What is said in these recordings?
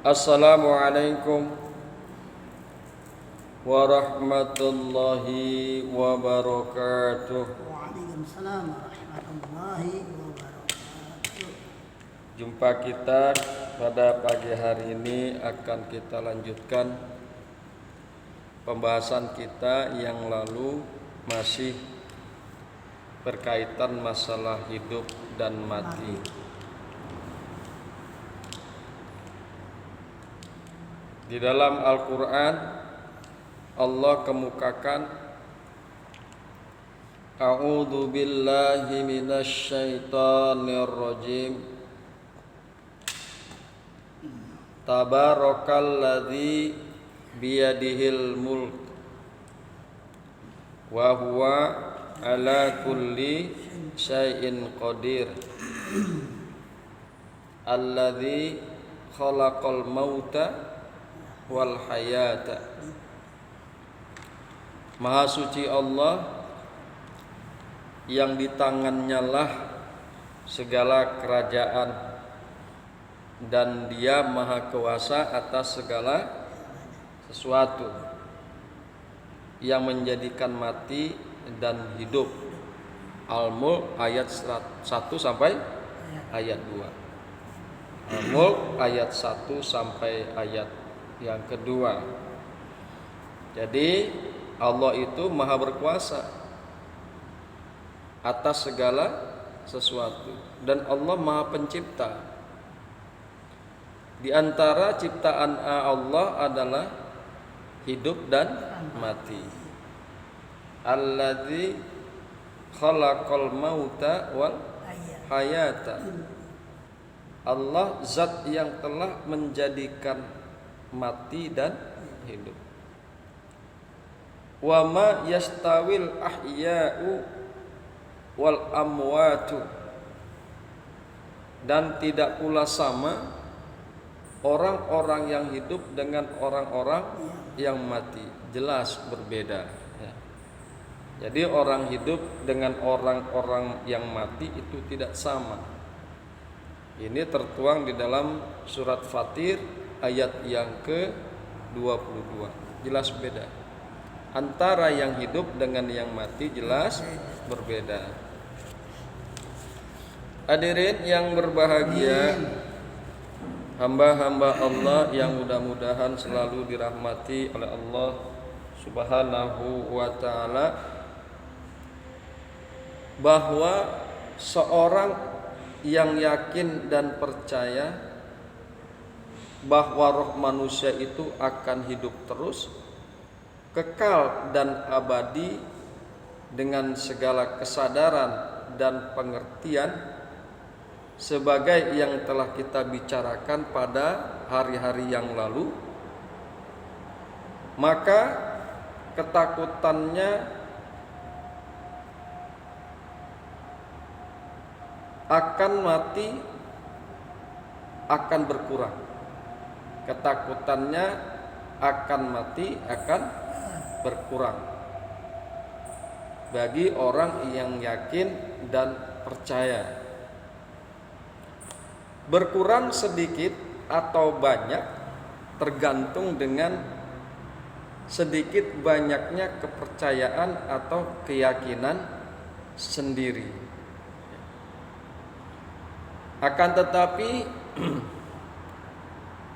Assalamualaikum warahmatullahi wabarakatuh. Waalaikumsalam warahmatullahi wabarakatuh. Jumpa kita pada pagi hari ini akan kita lanjutkan pembahasan kita yang lalu masih berkaitan masalah hidup dan mati. Di dalam Al-Quran Allah kemukakan A'udzu billahi minasy syaithanir rajim. Tabarakalladzi biyadihil mulk wa huwa ala kulli syai'in qadir. Alladzi khalaqal mauta wal hayata. Maha suci Allah yang di tangannya lah segala kerajaan dan Dia maha kuasa atas segala sesuatu, yang menjadikan mati dan hidup. Al-Mulk ayat 1 sampai ayat 2. Al-Mulk ayat 1 sampai ayat yang kedua. Jadi Allah itu maha berkuasa atas segala sesuatu, dan Allah maha pencipta. Di antara ciptaan Allah adalah hidup dan mati. Alladzi khalaqal mauta wal hayata. Allah zat yang telah menjadikan mati dan hidup. Wa ma yastawil ahya'u wal amwatu. Dan tidak pula sama orang-orang yang hidup dengan orang-orang yang mati. Jelas berbeda ya. Jadi orang hidup dengan orang-orang yang mati itu tidak sama. Ini tertuang di dalam surat Fatir ayat yang ke-22. Jelas beda. Antara yang hidup dengan yang mati jelas berbeda. Hadirin yang berbahagia, hamba-hamba Allah yang mudah-mudahan selalu dirahmati oleh Allah Subhanahu wa ta'ala, bahwa seorang yang yakin dan percaya bahwa roh manusia itu akan hidup terus, kekal dan abadi, dengan segala kesadaran dan pengertian sebagai yang telah kita bicarakan pada hari-hari yang lalu, maka ketakutannya akan mati akan berkurang. Ketakutannya akan mati akan berkurang bagi orang yang yakin dan percaya. Berkurang sedikit atau banyak tergantung dengan sedikit banyaknya kepercayaan atau keyakinan sendiri. Akan tetapi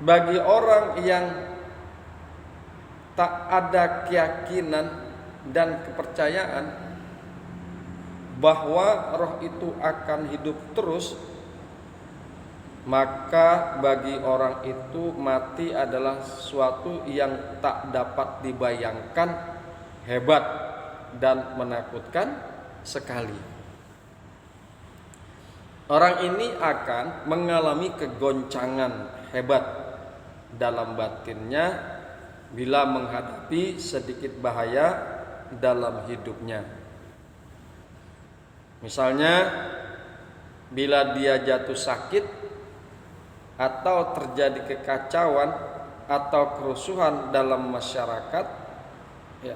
bagi orang yang tak ada keyakinan dan kepercayaan bahwa roh itu akan hidup terus, maka bagi orang itu mati adalah sesuatu yang tak dapat dibayangkan, hebat dan menakutkan sekali. Orang ini akan mengalami kegoncangan hebat dalam batinnya bila menghadapi sedikit bahaya dalam hidupnya. Misalnya bila dia jatuh sakit atau terjadi kekacauan atau kerusuhan dalam masyarakat, ya,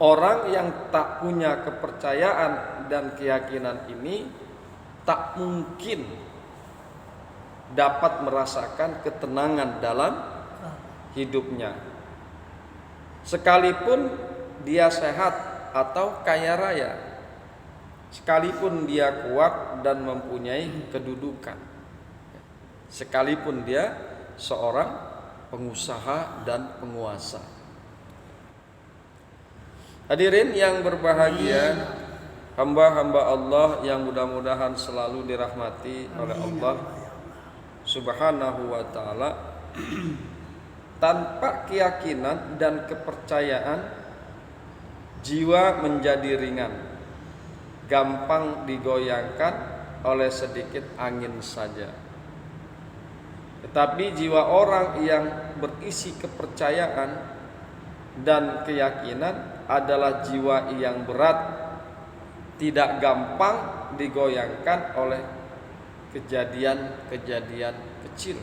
orang yang tak punya kepercayaan dan keyakinan ini tak mungkin dapat merasakan ketenangan dalam hidupnya. Sekalipun dia sehat atau kaya raya, sekalipun dia kuat dan mempunyai kedudukan, sekalipun dia seorang pengusaha dan penguasa. Hadirin yang berbahagia, hamba-hamba Allah yang mudah-mudahan selalu dirahmati oleh Allah Subhanahu wa ta'ala. Tanpa keyakinan dan kepercayaan, jiwa menjadi ringan, gampang digoyangkan oleh sedikit angin saja. Tetapi jiwa orang yang berisi kepercayaan dan keyakinan adalah jiwa yang berat, tidak gampang digoyangkan oleh kejadian-kejadian kecil.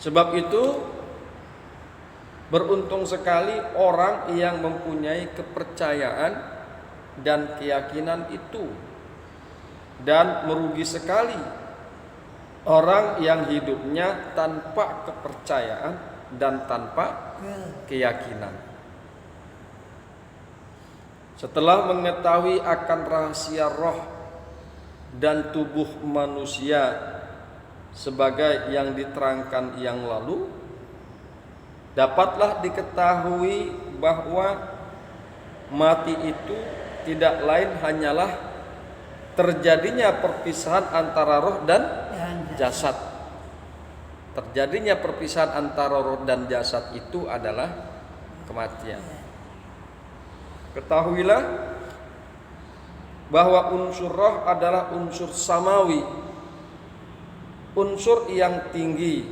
Sebab itu beruntung sekali orang yang mempunyai kepercayaan dan keyakinan itu, dan merugi sekali orang yang hidupnya tanpa kepercayaan dan tanpa keyakinan. Setelah mengetahui akan rahasia roh dan tubuh manusia sebagai yang diterangkan yang lalu, dapatlah diketahui bahwa mati itu tidak lain hanyalah terjadinya perpisahan antara roh dan jasad. Terjadinya perpisahan antara roh dan jasad itu adalah kematian. Ketahuilah bahwa unsur roh adalah unsur samawi, unsur yang tinggi,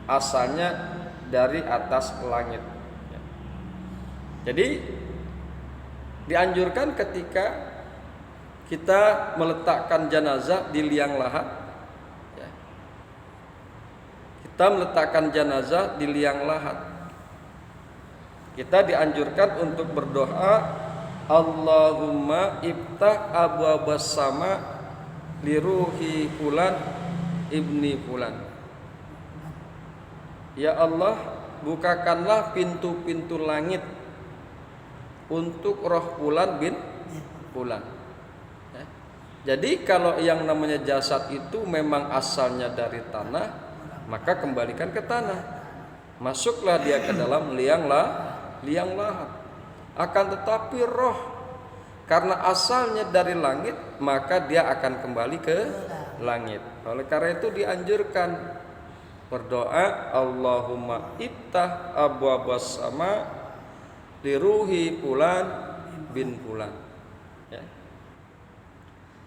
asalnya dari atas langit. Jadi dianjurkan ketika kita meletakkan jenazah di liang lahat, kita meletakkan jenazah di liang lahat, kita dianjurkan untuk berdoa, Allahumma iftah abwabas sama liruhi fulan ibni fulan. Ya Allah, bukakanlah pintu-pintu langit untuk roh fulan bin fulan. Jadi kalau yang namanya jasad itu memang asalnya dari tanah, maka kembalikan ke tanah. Masuklah dia ke dalam liang lahat. Akan tetapi roh, karena asalnya dari langit, maka dia akan kembali ke langit. Oleh karena itu dianjurkan berdoa, Allahumma iftah abwabas sama liruhi fulan bin fulan. Ya.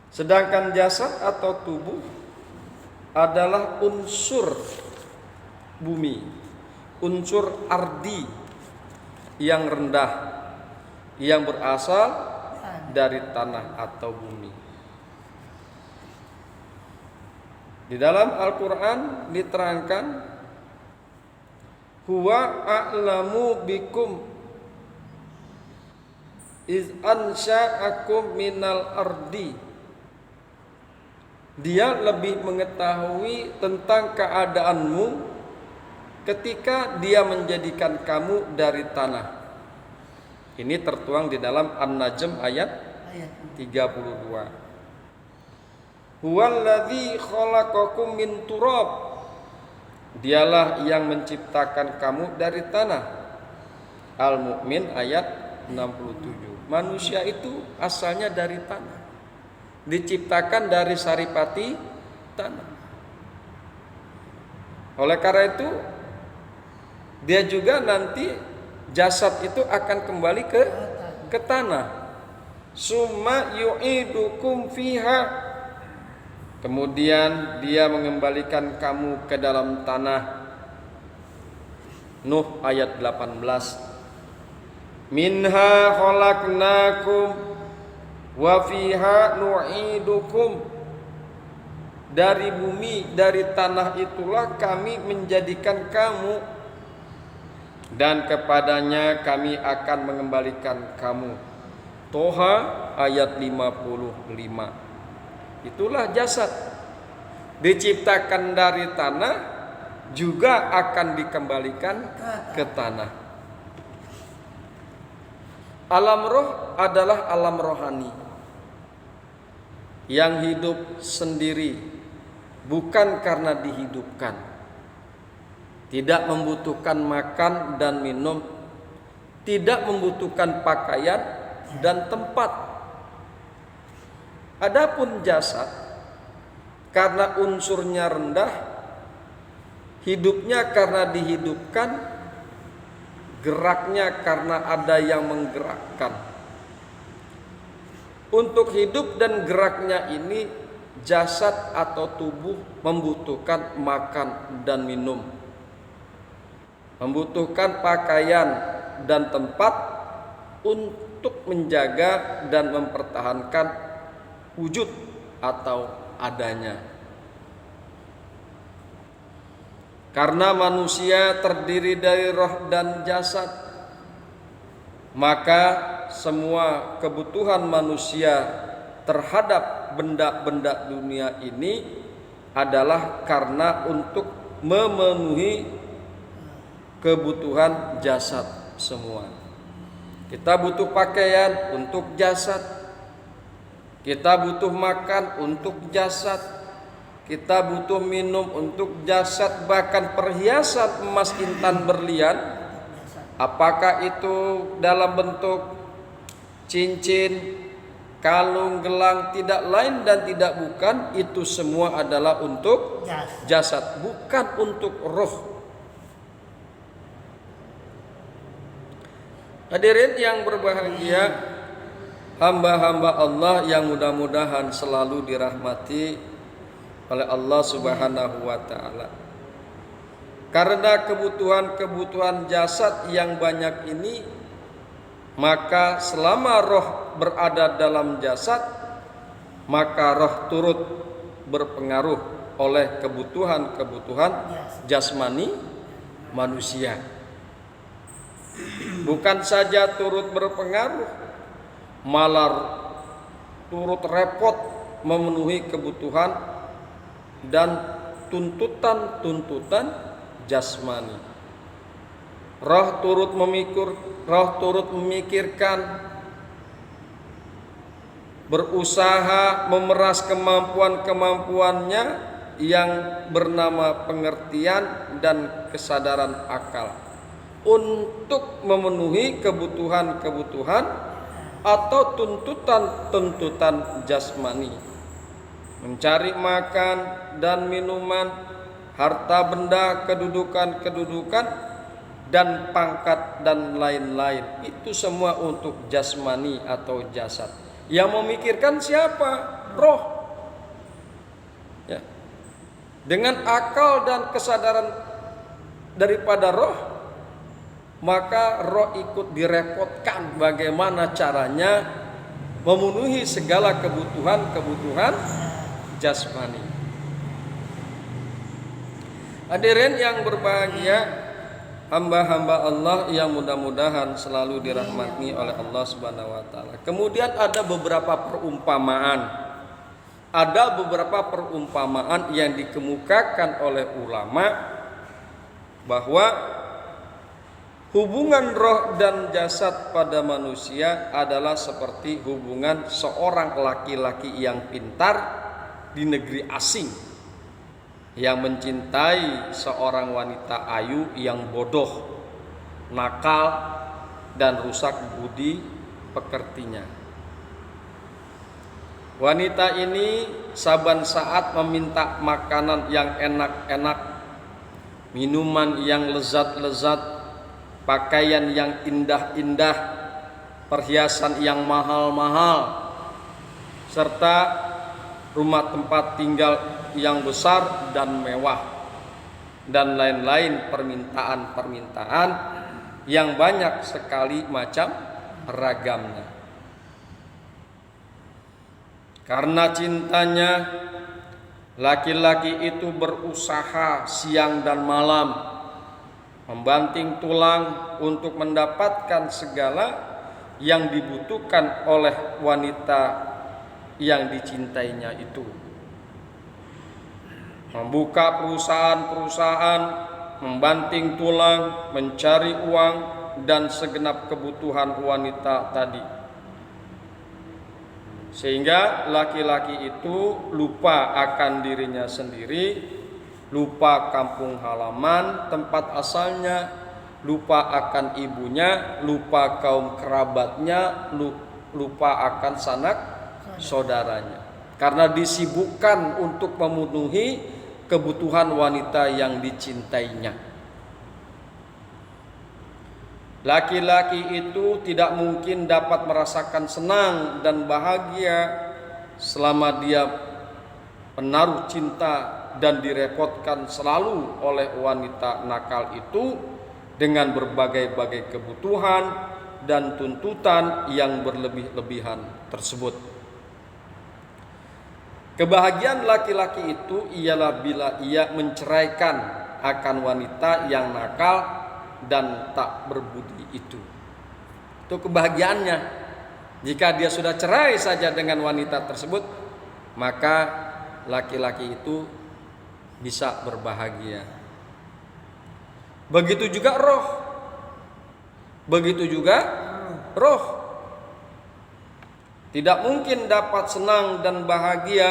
Sedangkan jasad atau tubuh adalah unsur bumi, unsur ardi yang rendah, yang berasal dari tanah atau bumi. Di dalam Al-Quran diterangkan, huwa a'lamu bikum iz ansha'akum minal ardi. Dia lebih mengetahui tentang keadaanmu ketika dia menjadikan kamu dari tanah. Ini tertuang di dalam An-Najm ayat 32. Huwallazi khalaqakum min turab. Dialah yang menciptakan kamu dari tanah. Al-Mu'min ayat 67. Manusia itu asalnya dari tanah, diciptakan dari saripati tanah. Oleh karena itu dia juga nanti jasad itu akan kembali ke tanah. Summa yu'idukum fiha. Kemudian dia mengembalikan kamu ke dalam tanah. Nuh ayat 18. Minha khalaqnakum wa fiha nu'idukum. Dari bumi, dari tanah itulah kami menjadikan kamu, dan kepadanya kami akan mengembalikan kamu. Toha ayat 55. Itulah jasad. diciptakan dari tanah, juga akan dikembalikan ke tanah. Alam roh adalah alam rohani yang hidup sendiri, bukan karena dihidupkan. Tidak membutuhkan makan dan minum, tidak membutuhkan pakaian dan tempat. Adapun jasad, karena unsurnya rendah, hidupnya karena dihidupkan, geraknya karena ada yang menggerakkan. Untuk hidup dan geraknya ini, jasad atau tubuh membutuhkan makan dan minum, membutuhkan pakaian dan tempat untuk menjaga dan mempertahankan wujud atau adanya. Karena manusia terdiri dari roh dan jasad, maka semua kebutuhan manusia terhadap benda-benda dunia ini adalah karena untuk memenuhi kebutuhan jasad semua. Kita butuh pakaian untuk jasad, kita butuh makan untuk jasad, kita butuh minum untuk jasad, bahkan perhiasan emas, intan, berlian, apakah itu dalam bentuk cincin, kalung, gelang, tidak lain dan tidak bukan, itu semua adalah untuk jasad, bukan untuk roh. Hadirin yang berbahagia, hamba-hamba Allah yang mudah-mudahan selalu dirahmati oleh Allah Subhanahu wa taala. Karena kebutuhan-kebutuhan jasad yang banyak ini, maka selama roh berada dalam jasad, maka roh turut berpengaruh oleh kebutuhan-kebutuhan jasmani manusia. Bukan saja turut berpengaruh, malah turut repot memenuhi kebutuhan dan tuntutan-tuntutan jasmani. Roh turut memikirkan, berusaha memeras kemampuan-kemampuannya yang bernama pengertian dan kesadaran akal untuk memenuhi kebutuhan-kebutuhan atau tuntutan-tuntutan jasmani, mencari makan dan minuman, harta benda, kedudukan-kedudukan, dan pangkat dan lain-lain. Itu semua untuk jasmani atau jasad. Yang memikirkan siapa? Roh. Ya. Dengan akal dan kesadaran daripada roh, maka roh ikut direpotkan bagaimana caranya memenuhi segala kebutuhan-kebutuhan jasmani. Hadirin yang berbahagia, hamba-hamba Allah yang mudah-mudahan selalu dirahmati oleh Allah Subhanahu wa taala. Kemudian ada beberapa perumpamaan. Ada beberapa perumpamaan yang dikemukakan oleh ulama bahwa hubungan roh dan jasad pada manusia adalah seperti hubungan seorang laki-laki yang pintar di negeri asing yang mencintai seorang wanita ayu yang bodoh, nakal, dan rusak budi pekertinya. Wanita ini saban saat meminta makanan yang enak-enak, minuman yang lezat-lezat, pakaian yang indah-indah, perhiasan yang mahal-mahal, serta rumah tempat tinggal yang besar dan mewah, dan lain-lain permintaan-permintaan yang banyak sekali macam ragamnya. Karena cintanya, laki-laki itu berusaha siang dan malam, membanting tulang untuk mendapatkan segala yang dibutuhkan oleh wanita yang dicintainya itu. membuka perusahaan-perusahaan, membanting tulang, mencari uang dan segenap kebutuhan wanita tadi. Sehingga laki-laki itu lupa akan dirinya sendiri, lupa kampung halaman, tempat asalnya, lupa akan ibunya, lupa kaum kerabatnya, lupa akan sanak saudaranya. Karena disibukkan untuk memenuhi kebutuhan wanita yang dicintainya. Laki-laki itu tidak mungkin dapat merasakan senang dan bahagia selama dia menaruh cinta dan direpotkan selalu oleh wanita nakal itu dengan berbagai-bagai kebutuhan dan tuntutan yang berlebih-lebihan tersebut. Kebahagiaan laki-laki itu ialah bila ia menceraikan akan wanita yang nakal dan tak berbudi itu. Itu kebahagiaannya. Jika dia sudah cerai saja dengan wanita tersebut, maka laki-laki itu bisa berbahagia. Begitu juga roh. Begitu juga roh. Tidak mungkin dapat senang dan bahagia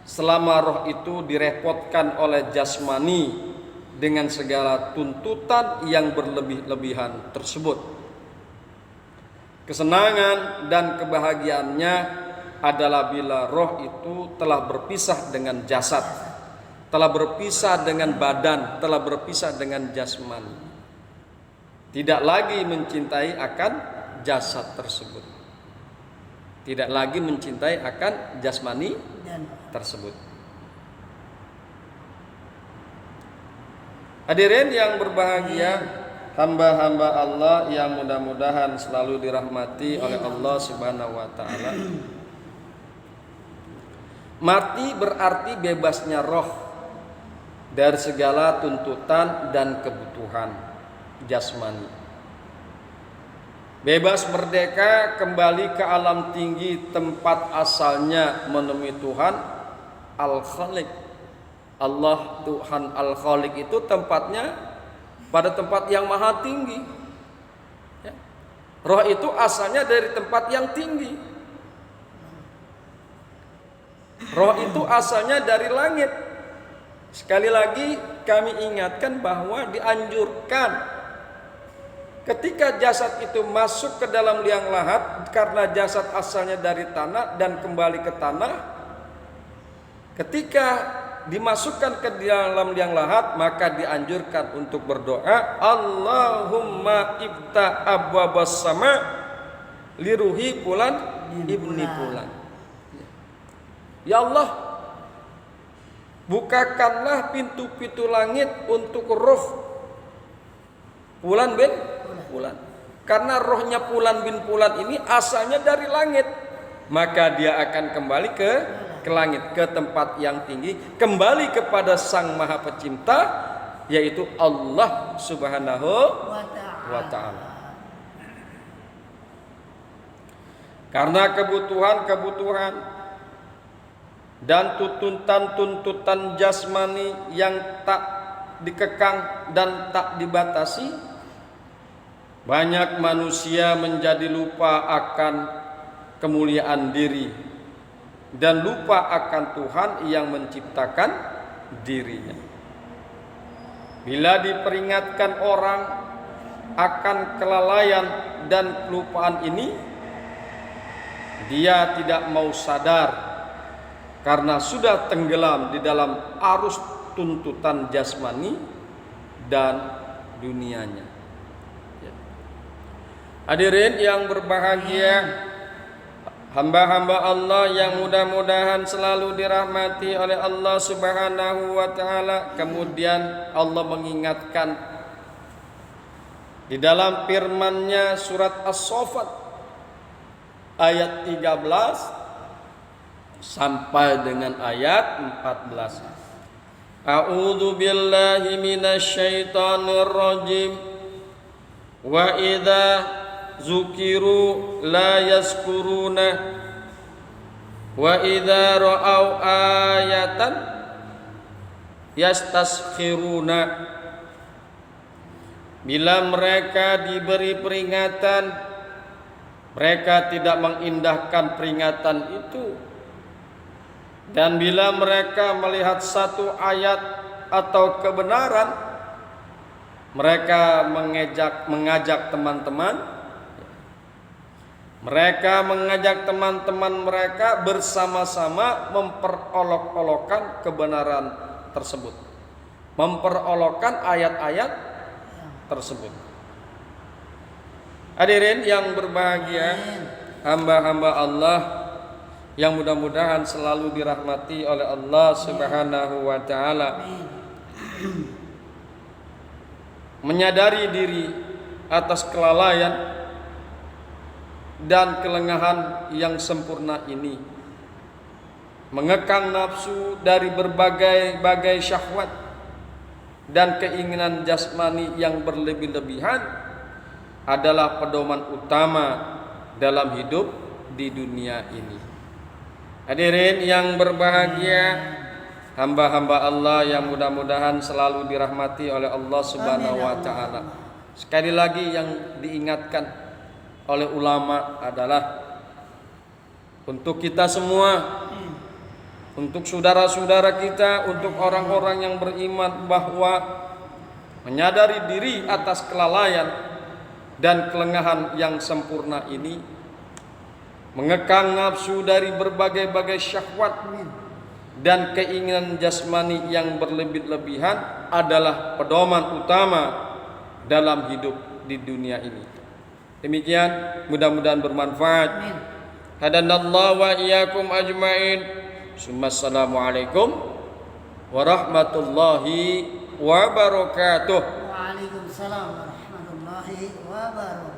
selama roh itu direpotkan oleh jasmani dengan segala tuntutan yang berlebih-lebihan tersebut. Kesenangan dan kebahagiaannya adalah bila roh itu telah berpisah dengan jasad, telah berpisah dengan badan, telah berpisah dengan jasmani. Tidak lagi mencintai akan jasad tersebut. Tidak lagi mencintai akan jasmani tersebut. Hadirin yang berbahagia, hamba-hamba Allah yang mudah-mudahan selalu dirahmati oleh Allah Subhanahu wa taala. Mati berarti bebasnya roh dari segala tuntutan dan kebutuhan jasmani. Bebas merdeka kembali ke alam tinggi tempat asalnya menemui Tuhan Al-Khaliq. Allah Tuhan Al-Khaliq itu tempatnya pada tempat yang maha tinggi. Ya. Roh itu asalnya dari tempat yang tinggi. Roh itu asalnya dari langit. Sekali lagi kami ingatkan bahwa dianjurkan ketika jasad itu masuk ke dalam liang lahat, karena jasad asalnya dari tanah dan kembali ke tanah, ketika dimasukkan ke dalam liang lahat, maka dianjurkan untuk berdoa, Allahumma ibta abwabas sama liruhi fulan ibni fulan. Ya Allah, bukakanlah pintu-pintu langit untuk roh Fulan bin Fulan. Karena rohnya Fulan bin Fulan ini asalnya dari langit, maka dia akan kembali ke langit, ke tempat yang tinggi, kembali kepada Sang Maha Pencipta, yaitu Allah Subhanahu wa taala. Karena kebutuhan-kebutuhan dan tuntutan-tuntutan jasmani yang tak dikekang dan tak dibatasi, banyak manusia menjadi lupa akan kemuliaan diri dan lupa akan Tuhan yang menciptakan dirinya. Bila diperingatkan orang akan kelalaian dan kelupaan ini, dia tidak mau sadar karena sudah tenggelam di dalam arus tuntutan jasmani dan dunianya. Hadirin yang berbahagia, hamba-hamba Allah yang mudah-mudahan selalu dirahmati oleh Allah Subhanahu wa taala. Kemudian Allah mengingatkan di dalam firman-Nya surat As-Saffat ayat 13 sampai dengan ayat 14. A'udzu billahi minasyaitonir rajim. Wa idza zukiru la yazkuruna wa idza ra'au ayatan yastaskhiruna, bila mereka diberi peringatan, mereka tidak mengindahkan peringatan itu. Dan bila mereka melihat satu ayat atau kebenaran, mereka mengajak teman-teman mereka bersama-sama memperolok-olokkan kebenaran tersebut, memperolokkan ayat-ayat tersebut. Hadirin yang berbahagia, hamba-hamba Allah yang mudah-mudahan selalu dirahmati oleh Allah Subhanahu wa taala, menyadari diri atas kelalaian dan kelengahan yang sempurna ini, mengekang nafsu dari berbagai syahwat dan keinginan jasmani yang berlebih-lebihan adalah pedoman utama dalam hidup di dunia ini. Hadirin yang berbahagia, hamba-hamba Allah yang mudah-mudahan selalu dirahmati oleh Allah Subhanahu wa taala. Sekali lagi yang diingatkan oleh ulama adalah untuk kita semua, untuk saudara-saudara kita, untuk orang-orang yang beriman, bahwa menyadari diri atas kelalaian dan kelengahan yang sempurna ini, mengekang nafsu dari berbagai syahwat dan keinginan jasmani yang berlebih-lebihan adalah pedoman utama dalam hidup di dunia ini. Demikian, mudah-mudahan bermanfaat. Hadanallahu wa iyyakum ajmain. Assalamualaikum warahmatullahi wabarakatuh. Waalaikumsalam warahmatullahi wabarakatuh.